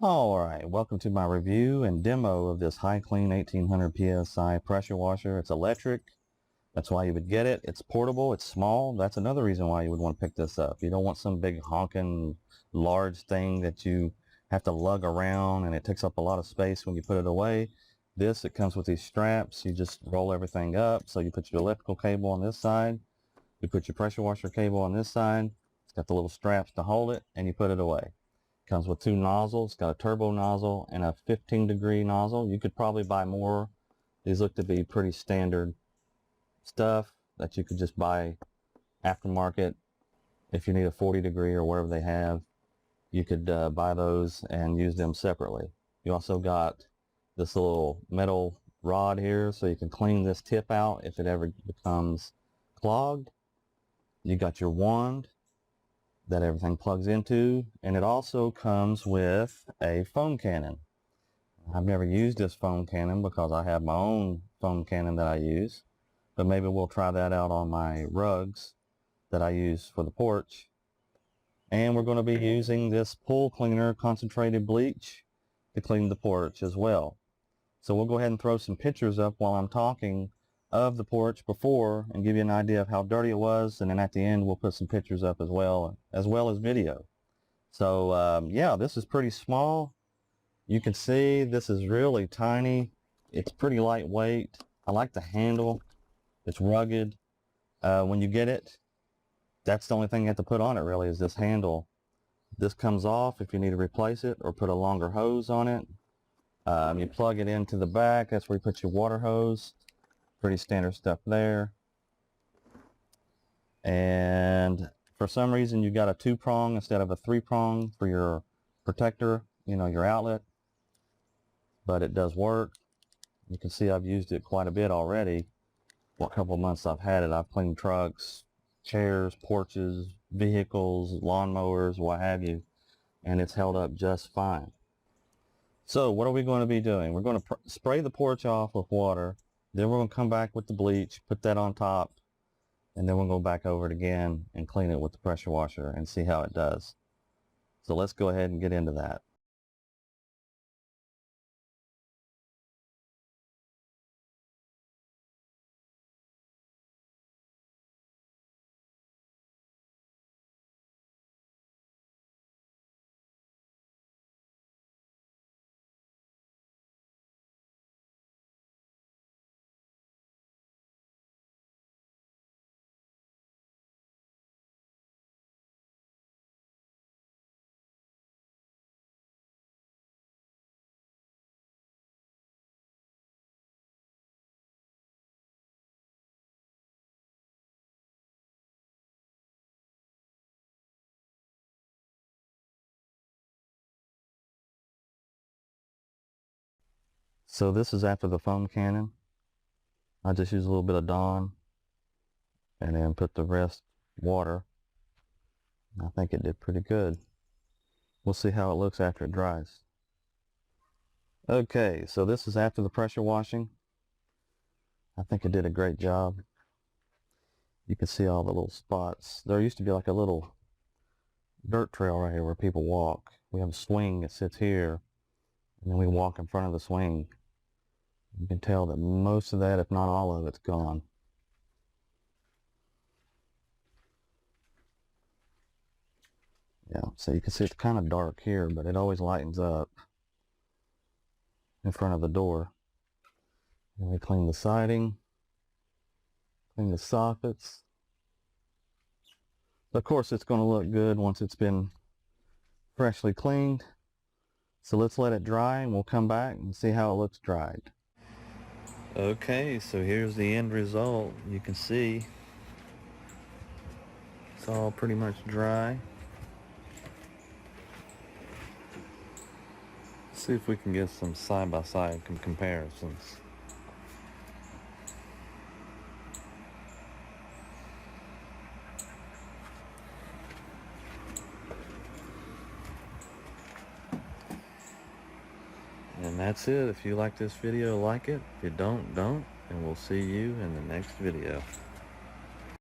Alright, welcome to my review and demo of this HiClean 1800 PSI pressure washer. It's electric. That's why you would get it. It's portable. It's small. That's another reason why you would want to pick this up. You don't want some big honking large thing that you have to lug around and it takes up a lot of space when you put it away. It comes with these straps. You just roll everything up. So you put your electrical cable on this side. You put your pressure washer cable on this side. It's got the little straps to hold it and you put it away. Comes with two nozzles. It's got a turbo nozzle and a 15-degree nozzle. You could probably buy more. These look to be pretty standard stuff that you could just buy aftermarket. If you need a 40-degree or whatever they have, you could buy those and use them separately. You also got this little metal rod here so you can clean this tip out if it ever becomes clogged. You got your wand that everything plugs into, and it also comes with a foam cannon. I've never used this foam cannon because I have my own foam cannon that I use, but maybe we'll try that out on my rugs that I use for the porch. And we're going to be using this pool cleaner concentrated bleach to clean the porch as well. So we'll go ahead and throw some pictures up while I'm talking of the porch before and give you an idea of how dirty it was, and then at the end we'll put some pictures up as well as video. So yeah, this is pretty small. You can see this is really tiny. It's pretty lightweight. I like the handle. It's rugged. When you get it, that's the only thing you have to put on it really, is this handle. This comes off if you need to replace it or put a longer hose on it. You plug it into the back. That's where you put your water hose. Pretty standard stuff there. And for some reason you got a 2-prong instead of a 3-prong for your protector, your outlet, but it does work. You can see I've used it quite a bit already. What couple of months I've had it, I've cleaned trucks, chairs, porches, vehicles, lawnmowers, what have you, and it's held up just fine. So what are we going to be doing? We're going to spray the porch off with water. Then we're going to come back with the bleach, put that on top, and then we'll go back over it again and clean it with the pressure washer and see how it does. So let's go ahead and get into that. So this is after the foam cannon. I just use a little bit of Dawn and then put the rest water. I think it did pretty good. We'll see how it looks after it dries. Okay, so this is after the pressure washing. I think it did a great job. You can see all the little spots. There used to be like a little dirt trail right here where people walk. We have a swing that sits here, and then we walk in front of the swing. You can tell that most of that, if not all of it's gone. Yeah, so you can see it's kind of dark here, but it always lightens up in front of the door. And we clean the siding, clean the soffits. Of course, it's going to look good once it's been freshly cleaned. So let's let it dry and we'll come back and see how it looks dried. Okay, so here's the end result. You can see it's all pretty much dry. See if we can get some side-by-side comparisons. And that's it. If you like this video, like it. If you don't, don't. And we'll see you in the next video.